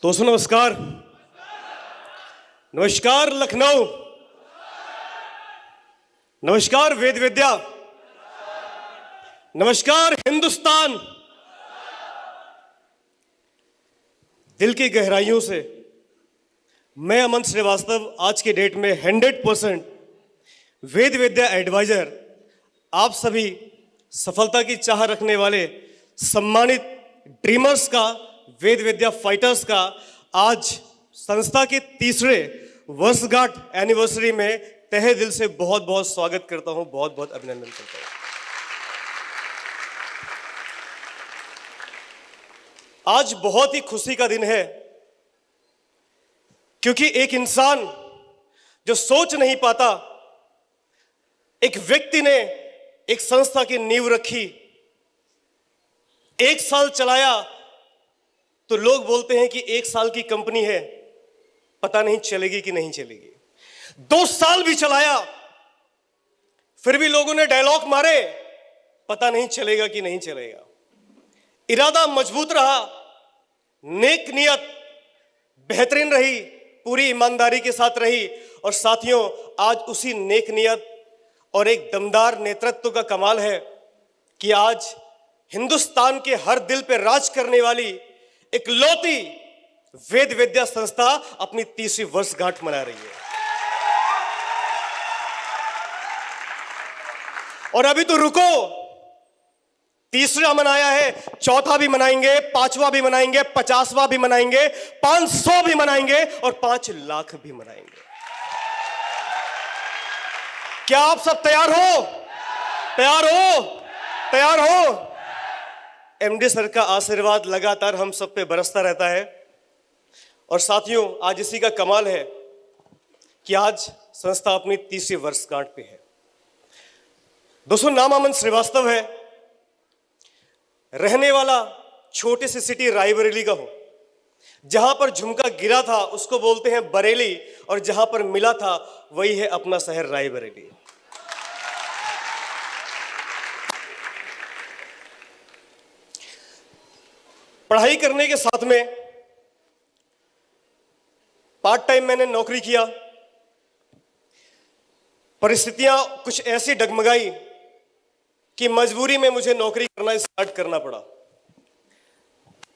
दोस्तों नमस्कार। नमस्कार लखनऊ, नमस्कार वेद विद्या, नमस्कार हिंदुस्तान। दिल की गहराइयों से मैं अमन श्रीवास्तव आज के डेट में 100% वेद विद्या एडवाइजर, आप सभी सफलता की चाह रखने वाले सम्मानित ड्रीमर्स का, वेद विद्या फाइटर्स का आज संस्था के तीसरे वर्षगांठ एनिवर्सरी में तहे दिल से बहुत बहुत स्वागत करता हूं, बहुत बहुत अभिनंदन करता हूं। आज बहुत ही खुशी का दिन है क्योंकि एक इंसान जो सोच नहीं पाता, एक व्यक्ति ने एक संस्था की नींव रखी, 1 साल चलाया तो लोग बोलते हैं कि 1 साल की कंपनी है, पता नहीं चलेगी कि नहीं चलेगी। 2 साल भी चलाया फिर भी लोगों ने डायलॉग मारे, पता नहीं चलेगा कि नहीं चलेगा। इरादा मजबूत रहा, नेक नियत बेहतरीन रही, पूरी ईमानदारी के साथ रही। और साथियों, आज उसी नेक नियत और एक दमदार नेतृत्व का कमाल है कि आज हिंदुस्तान के हर दिल पर राज करने वाली इकलौती वेद विद्या संस्था अपनी 30वीं वर्षगांठ मना रही है। और अभी तो रुको, तीसरा मनाया है, चौथा भी मनाएंगे, 5वां भी मनाएंगे, 50वां भी मनाएंगे, 500 भी मनाएंगे और 5 लाख भी मनाएंगे। क्या आप सब तैयार हो? तैयार हो? तैयार हो? एमडी सर का आशीर्वाद लगातार हम सब पे बरसता रहता है। और साथियों, आज इसी का कमाल है कि आज संस्था अपनी 30वीं वर्षगांठ पे है। दोस्तों, नाम अमन श्रीवास्तव है, रहने वाला छोटी सी सिटी रायबरेली का हूं। जहां पर झुमका गिरा था उसको बोलते हैं बरेली, और जहां पर मिला था वही है अपना शहर रायबरेली। पढ़ाई करने के साथ में पार्ट टाइम मैंने नौकरी किया। परिस्थितियां कुछ ऐसी डगमगाई कि मजबूरी में मुझे नौकरी करना स्टार्ट करना पड़ा।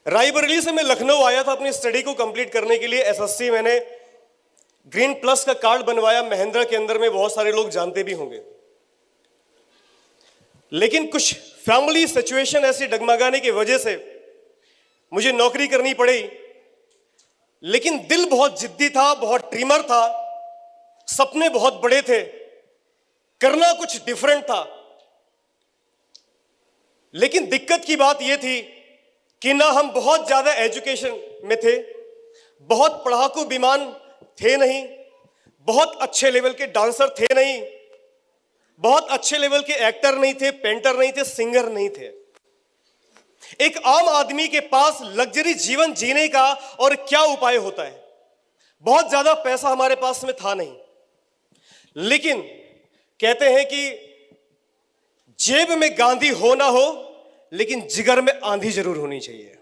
रायबरेली से मैं लखनऊ आया था अपनी स्टडी को कंप्लीट करने के लिए। एसएससी मैंने ग्रीन प्लस का कार्ड बनवाया, महिंद्रा के अंदर में, बहुत सारे लोग जानते भी होंगे। लेकिन कुछ फैमिली सिचुएशन ऐसी डगमगाने की वजह से मुझे नौकरी करनी पड़ी। लेकिन दिल बहुत जिद्दी था, बहुत ड्रीमर था, सपने बहुत बड़े थे, करना कुछ डिफरेंट था। लेकिन दिक्कत की बात यह थी कि ना हम बहुत ज्यादा एजुकेशन में थे, बहुत पढ़ाकू विमान थे नहीं, बहुत अच्छे लेवल के डांसर थे नहीं, बहुत अच्छे लेवल के एक्टर नहीं थे, पेंटर नहीं थे, सिंगर नहीं थे। एक आम आदमी के पास लग्जरी जीवन जीने का और क्या उपाय होता है? बहुत ज्यादा पैसा हमारे पास में था नहीं। लेकिन कहते हैं कि जेब में गांधी हो ना हो, लेकिन जिगर में आंधी जरूर होनी चाहिए।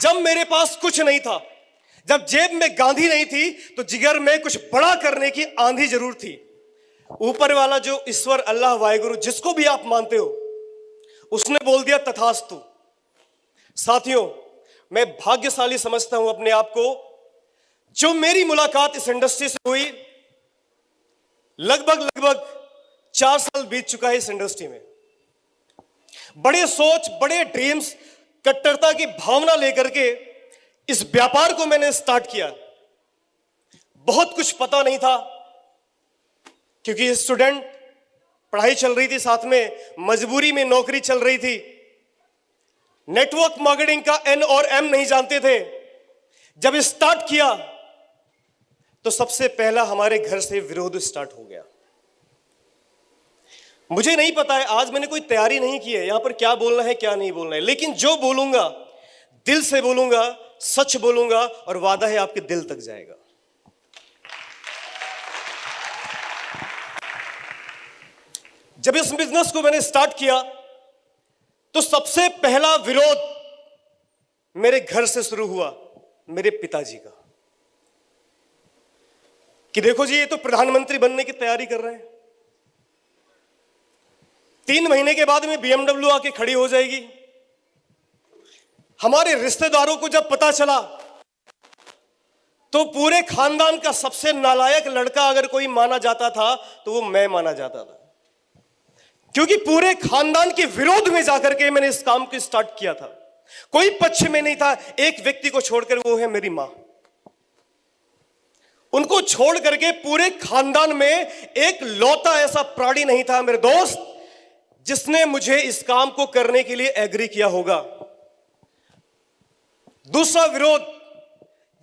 जब मेरे पास कुछ नहीं था, जब जेब में गांधी नहीं थी, तो जिगर में कुछ बड़ा करने की आंधी जरूर थी। ऊपर वाला जो ईश्वर, अल्लाह, वाहिगुरु, जिसको भी आप मानते हो, उसने बोल दिया तथास्तु। साथियों, मैं भाग्यशाली समझता हूं अपने आप को, जो मेरी मुलाकात इस इंडस्ट्री से हुई। लगभग 4 साल बीत चुका है इस इंडस्ट्री में। बड़े सोच, बड़े ड्रीम्स, कट्टरता की भावना लेकर के इस व्यापार को मैंने स्टार्ट किया। बहुत कुछ पता नहीं था क्योंकि स्टूडेंट, पढ़ाई चल रही थी, साथ में मजबूरी में नौकरी चल रही थी। नेटवर्क मार्केटिंग का N और M नहीं जानते थे। जब स्टार्ट किया तो सबसे पहला हमारे घर से विरोध स्टार्ट हो गया। मुझे नहीं पता है, आज मैंने कोई तैयारी नहीं की है यहां पर क्या बोलना है क्या नहीं बोलना है, लेकिन जो बोलूंगा दिल से बोलूंगा, सच बोलूंगा, और वादा है आपके दिल तक जाएगा। जब इस बिजनेस को मैंने स्टार्ट किया तो सबसे पहला विरोध मेरे घर से शुरू हुआ, मेरे पिताजी का, कि देखो जी ये तो प्रधानमंत्री बनने की तैयारी कर रहे हैं, 3 महीने के बाद में BMW आके खड़ी हो जाएगी। हमारे रिश्तेदारों को जब पता चला तो पूरे खानदान का सबसे नालायक लड़का अगर कोई माना जाता था तो वो मैं माना जाता था, क्योंकि पूरे खानदान के विरोध में जाकर के मैंने इस काम को स्टार्ट किया था। कोई पक्ष में नहीं था, एक व्यक्ति को छोड़कर, वो है मेरी मां। उनको छोड़ करके पूरे खानदान में एक लौता ऐसा प्राणी नहीं था मेरे दोस्त जिसने मुझे इस काम को करने के लिए एग्री किया होगा। दूसरा विरोध,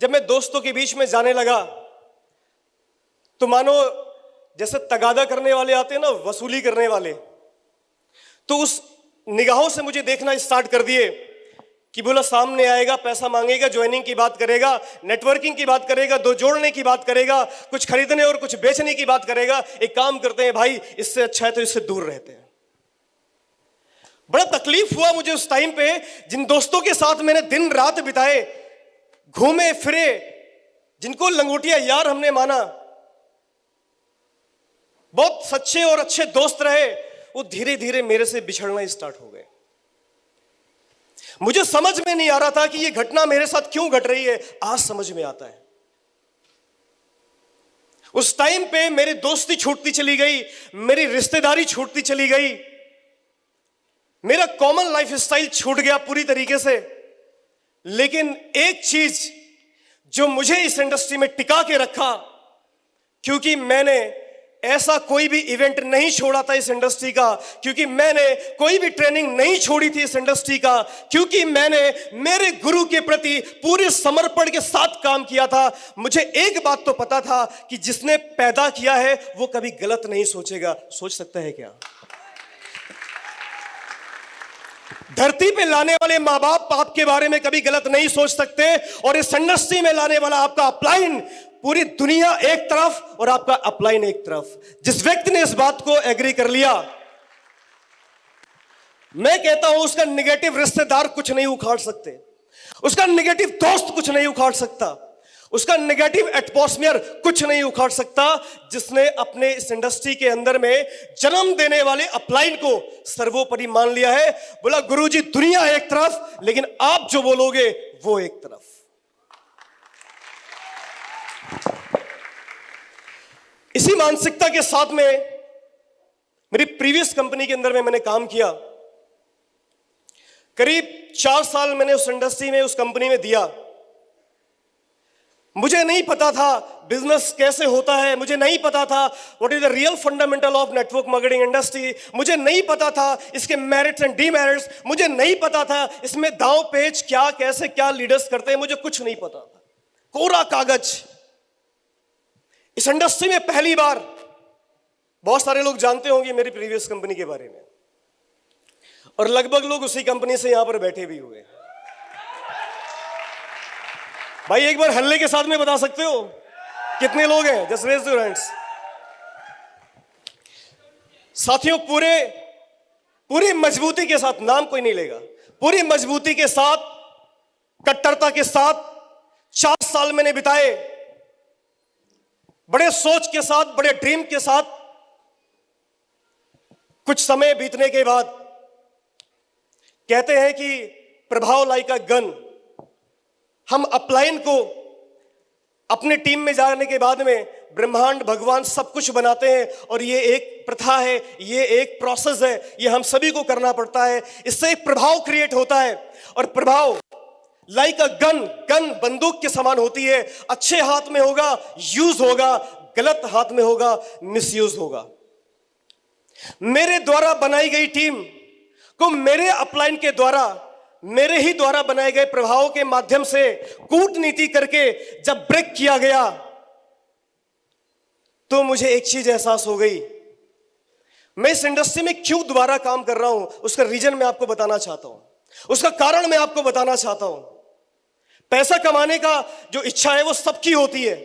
जब मैं दोस्तों के बीच में जाने लगा तो मानो जैसे तगादा करने वाले आते हैं ना, वसूली करने वाले, तो उस निगाहों से मुझे देखना स्टार्ट कर दिए कि बोला सामने आएगा, पैसा मांगेगा, ज्वाइनिंग की बात करेगा, नेटवर्किंग की बात करेगा, 2 जोड़ने की बात करेगा, कुछ खरीदने और कुछ बेचने की बात करेगा। एक काम करते हैं भाई, इससे अच्छा है तो इससे दूर रहते हैं। बड़ा तकलीफ हुआ मुझे उस टाइम पे, जिन दोस्तों के साथ मैंने दिन रात बिताए, घूमे फिरे, जिनको लंगोटिया यार हमने माना, बहुत सच्चे और अच्छे दोस्त रहे, वो धीरे धीरे मेरे से बिछड़ना स्टार्ट हो गए। मुझे समझ में नहीं आ रहा था कि ये घटना मेरे साथ क्यों घट रही है। आज समझ में आता है। उस टाइम पे मेरी दोस्ती छूटती चली गई, मेरी रिश्तेदारी छूटती चली गई, मेरा कॉमन लाइफ स्टाइल छूट गया पूरी तरीके से। लेकिन एक चीज जो मुझे इस इंडस्ट्री में टिका के रखा, क्योंकि मैंने ऐसा कोई भी इवेंट नहीं छोड़ा था इस इंडस्ट्री का, क्योंकि मैंने कोई भी ट्रेनिंग नहीं छोड़ी थी इस इंडस्ट्री का, क्योंकि मैंने मेरे गुरु के प्रति पूरे समर्पण के साथ काम किया था। मुझे एक बात तो पता था कि जिसने पैदा किया है वो कभी गलत नहीं सोचेगा। सोच सकता है क्या? धरती पे लाने वाले माँ बाप आपके बारे में कभी गलत नहीं सोच सकते, और इस इंडस्ट्री में लाने वाला आपका अपलाइन, पूरी दुनिया एक तरफ और आपका अपलाइन एक तरफ। जिस व्यक्ति ने इस बात को एग्री कर लिया, मैं कहता हूं उसका नेगेटिव रिश्तेदार कुछ नहीं उखाड़ सकते, उसका नेगेटिव दोस्त कुछ नहीं उखाड़ सकता, उसका नेगेटिव एटमॉस्फेयर कुछ नहीं उखाड़ सकता, जिसने अपने इस इंडस्ट्री के अंदर में जन्म देने वाले अपलाइन को सर्वोपरि मान लिया है। बोला गुरुजी दुनिया एक तरफ, लेकिन आप जो बोलोगे वो एक तरफ। इसी मानसिकता के साथ में मेरी प्रीवियस कंपनी के अंदर में मैंने काम किया। करीब 4 साल मैंने उस इंडस्ट्री में, उस कंपनी में दिया। मुझे नहीं पता था बिजनेस कैसे होता है, मुझे नहीं पता था what is the real fundamental of network marketing industry, मुझे नहीं पता था इसके मेरिट्स एंड डीमेरिट्स, मुझे नहीं पता था इसमें दांव पेच क्या, कैसे क्या लीडर्स करते हैं, मुझे कुछ नहीं पता था। कोरा कागज। इस इंडस्ट्री में पहली बार, बहुत सारे लोग जानते होंगे मेरी प्रीवियस कंपनी के बारे में, और लगभग लोग उसी कंपनी से यहां पर बैठे भी हुए। भाई एक बार हल्ले के साथ में बता सकते हो कितने लोग हैं? Just raise your hands. साथियों, पूरी मजबूती के साथ, नाम कोई नहीं लेगा, पूरी मजबूती के साथ, कट्टरता के साथ 4 साल मैंने बिताए, बड़े सोच के साथ, बड़े ड्रीम के साथ। कुछ समय बीतने के बाद कहते हैं कि प्रभाव लाइक अ गन, हम अपलाइन को अपने टीम में जाने के बाद में ब्रह्मांड, भगवान सब कुछ बनाते हैं, और ये एक प्रथा है, ये एक प्रोसेस है, ये हम सभी को करना पड़ता है। इससे एक प्रभाव क्रिएट होता है, और प्रभाव लाइक अ गन, गन बंदूक के समान होती है। अच्छे हाथ में होगा यूज होगा, गलत हाथ में होगा मिसयूज होगा। मेरे द्वारा बनाई गई टीम को मेरे अपलाइन के द्वारा, मेरे ही द्वारा बनाए गए प्रभावों के माध्यम से कूटनीति करके जब ब्रेक किया गया, तो मुझे एक चीज एहसास हो गई। मैं इस इंडस्ट्री में क्यों दोबारा काम कर रहा हूं, उसका रीजन मैं आपको बताना चाहता हूं, उसका कारण मैं आपको बताना चाहता हूं। पैसा कमाने का जो इच्छा है वो सबकी होती है,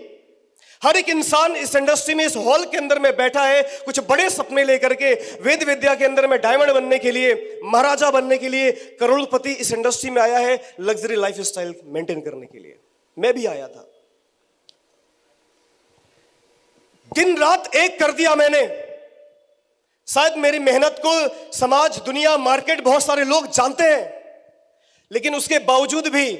हर एक इंसान इस इंडस्ट्री में, इस हॉल के अंदर में बैठा है कुछ बड़े सपने लेकर के, वेद विद्या के अंदर में डायमंड बनने के लिए, महाराजा बनने के लिए, करोड़पति इस इंडस्ट्री में आया है लग्जरी लाइफ स्टाइल मेंटेन करने के लिए। मैं भी आया था, दिन रात एक कर दिया मैंने। शायद मेरी मेहनत को समाज, दुनिया, मार्केट, बहुत सारे लोग जानते हैं, लेकिन उसके बावजूद भी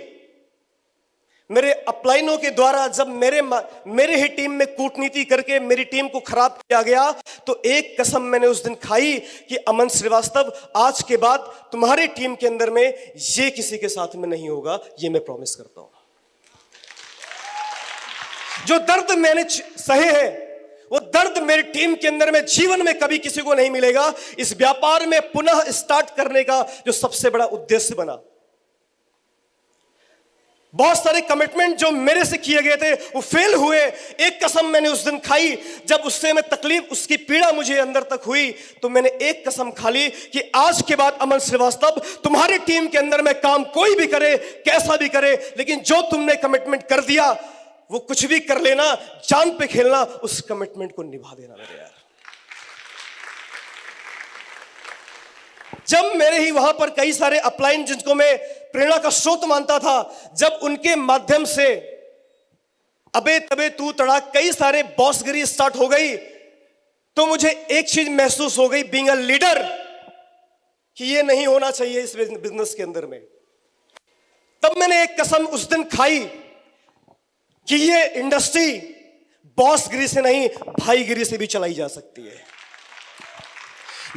मेरे अपलाइनों के द्वारा जब मेरे ही टीम में कूटनीति करके मेरी टीम को खराब किया गया, तो एक कसम मैंने उस दिन खाई कि अमन श्रीवास्तव, आज के बाद तुम्हारी टीम के अंदर में ये किसी के साथ में नहीं होगा, ये मैं प्रॉमिस करता हूं। जो दर्द मैंने सहे हैं, वो दर्द मेरी टीम के अंदर में जीवन में कभी किसी को नहीं मिलेगा। इस व्यापार में पुनः स्टार्ट करने का जो सबसे बड़ा उद्देश्य बना, बहुत सारे कमिटमेंट जो मेरे से किए गए थे वो फेल हुए। एक कसम मैंने उस दिन खाई, जब उससे मैं तकलीफ, उसकी पीड़ा मुझे अंदर तक हुई, तो मैंने एक कसम खा ली कि आज के बाद अमन श्रीवास्तव, तुम्हारी टीम के अंदर में काम कोई भी करे, कैसा भी करे, लेकिन जो तुमने कमिटमेंट कर दिया वो कुछ भी कर लेना, जान पे खेलना, उस कमिटमेंट को निभा देना मेरे यार। जब मेरे ही वहां पर कई सारे अपलाइन, जिनको मैं प्रेरणा का स्रोत मानता था, जब उनके माध्यम से अबे तबे तू तड़ा कई सारे बॉसगिरी स्टार्ट हो गई, तो मुझे एक चीज महसूस हो गई बीइंग अ लीडर, कि ये नहीं होना चाहिए इस बिजनेस के अंदर में। तब मैंने एक कसम उस दिन खाई कि ये इंडस्ट्री बॉसगिरी से नहीं, भाईगिरी से भी चलाई जा सकती है।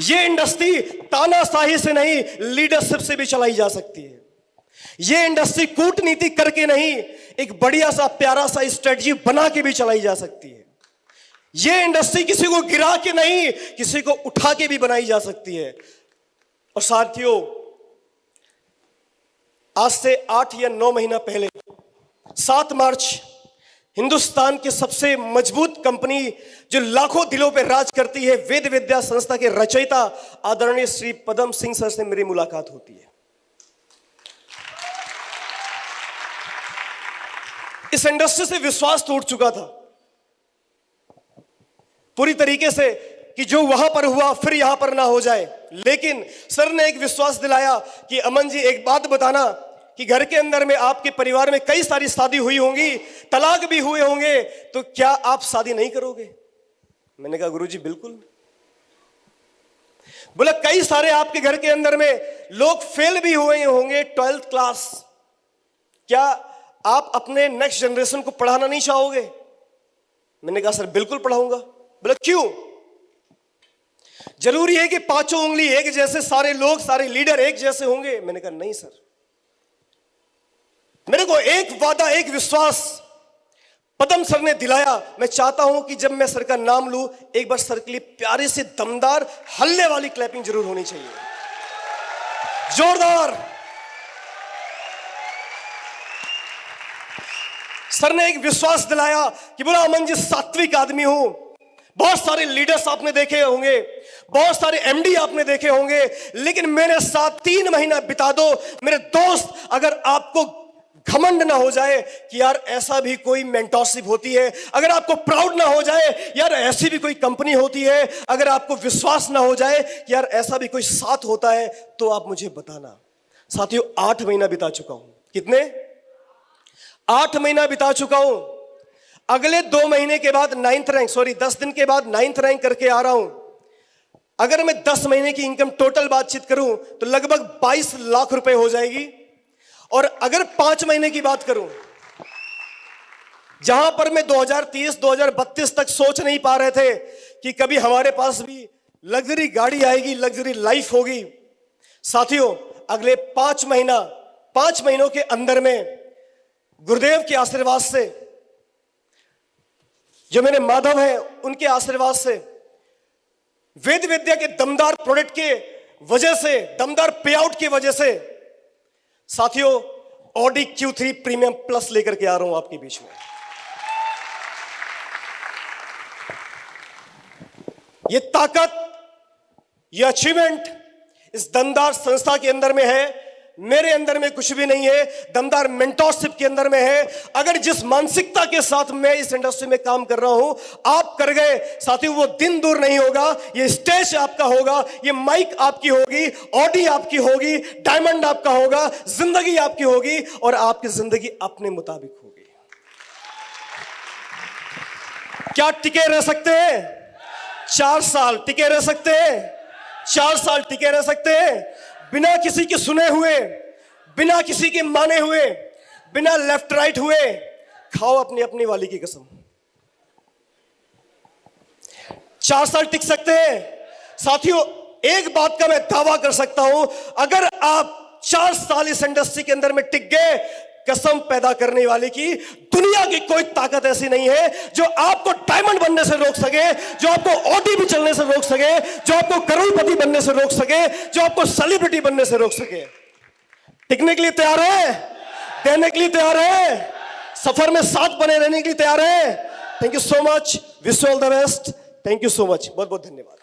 ये इंडस्ट्री तानाशाही से नहीं, लीडरशिप से भी चलाई जा सकती है। ये इंडस्ट्री कूटनीति करके नहीं, एक बढ़िया सा प्यारा सा स्ट्रेटजी बना के भी चलाई जा सकती है। ये इंडस्ट्री किसी को गिरा के नहीं, किसी को उठा के भी बनाई जा सकती है। और साथियों, आज से 8 या 9 महीना पहले 7 मार्च, हिंदुस्तान की सबसे मजबूत कंपनी जो लाखों दिलों पर राज करती है, वेद विद्या संस्था के रचयिता आदरणीय श्री पदम सिंह सर से मेरी मुलाकात होती है। इस इंडस्ट्री से विश्वास टूट चुका था पूरी तरीके से कि जो वहां पर हुआ फिर यहां पर ना हो जाए, लेकिन सर ने एक विश्वास दिलाया कि अमन जी, एक बात बताना कि घर के अंदर में, आपके परिवार में कई सारी शादी हुई होंगी, तलाक भी हुए होंगे, तो क्या आप शादी नहीं करोगे? मैंने कहा गुरुजी बिल्कुल। बोला कई सारे आपके घर के अंदर में लोग फेल भी हुए होंगे 12th क्लास, क्या आप अपने नेक्स्ट जनरेशन को पढ़ाना नहीं चाहोगे? मैंने कहा सर बिल्कुल पढ़ाऊंगा। बोला क्यों? जरूरी है कि पांचों उंगली एक जैसे, सारे लोग, सारे लीडर एक जैसे होंगे? मैंने कहा नहीं सर, मेरे को एक वादा, एक विश्वास पदम सर ने दिलाया। मैं चाहता हूं कि जब मैं सर का नाम लूं, एक बार सर के लिए प्यारी सी दमदार हल्ले वाली क्लैपिंग जरूर होनी चाहिए, जोरदार। सर ने एक विश्वास दिलाया कि बोला अमन जी, सात्विक आदमी हूं, बहुत सारे लीडर्स आपने देखे होंगे, बहुत सारे एमडी आपने देखे होंगे, लेकिन मेरे साथ 3 महीना बिता दो मेरे दोस्त। अगर आपको घमंड ना हो जाए कि यार ऐसा भी कोई मेंटरशिप होती है, अगर आपको प्राउड ना हो जाए यार ऐसी भी कोई कंपनी होती है, अगर आपको विश्वास ना हो जाए कि यार ऐसा भी कोई साथ होता है, तो आप मुझे बताना। साथियों, 8 महीना बिता चुका हूं। कितने? 8 महीना बिता चुका हूं। अगले 2 महीने के बाद 9th रैंक, 10 दिन के बाद 9th रैंक करके आ रहा हूं। अगर मैं 10 महीने की इनकम टोटल बातचीत करूं तो लगभग 22 लाख रुपए हो जाएगी। और अगर 5 महीने की बात करूं, जहां पर मैं 2030-2032 तक सोच नहीं पा रहे थे कि कभी हमारे पास भी लग्जरी गाड़ी आएगी, लग्जरी लाइफ होगी, साथियों अगले 5 महीनों के अंदर में गुरुदेव के आशीर्वाद से, जो मेरे माधव हैं उनके आशीर्वाद से, वेद विद्या के दमदार प्रोडक्ट के वजह से, दमदार पे आउट की वजह से, साथियों ऑडी Q3 प्रीमियम प्लस लेकर के आ रहा हूं आपके बीच में। ये ताकत, ये अचीवमेंट इस दमदार संस्था के अंदर में है, मेरे अंदर में कुछ भी नहीं है, दमदार मेंटोरशिप के अंदर में है। अगर जिस मानसिकता के साथ मैं इस इंडस्ट्री में काम कर रहा हूं, आप कर गए साथियों, वो दिन दूर नहीं होगा। ये स्टेज आपका होगा, ये माइक आपकी होगी, ऑडी आपकी होगी, डायमंड आपका होगा, जिंदगी आपकी होगी और आपकी जिंदगी अपने मुताबिक होगी। क्या टिके रह सकते हैं? 4 साल टिके रह सकते हैं? 4 साल टिके रह सकते हैं बिना किसी के सुने हुए, बिना किसी के माने हुए, बिना लेफ्ट राइट हुए? खाओ अपनी अपनी वाली की कसम। 4 साल टिक सकते हैं साथियों। एक बात का मैं दावा कर सकता हूं, अगर आप 4 साल इस इंडस्ट्री के अंदर में टिक गए, कसम पैदा करने वाले की दुनिया की कोई ताकत ऐसी नहीं है जो आपको डायमंड बनने से रोक सके, जो आपको ऑडी भी चलने से रोक सके, जो आपको करोड़पति बनने से रोक सके, जो आपको सेलिब्रिटी बनने से रोक सके। टिकने के लिए तैयार है? देने के लिए तैयार है? सफर में साथ बने रहने के लिए तैयार है? Thank you so much, wish you all the best. Thank you so much, बहुत बहुत धन्यवाद।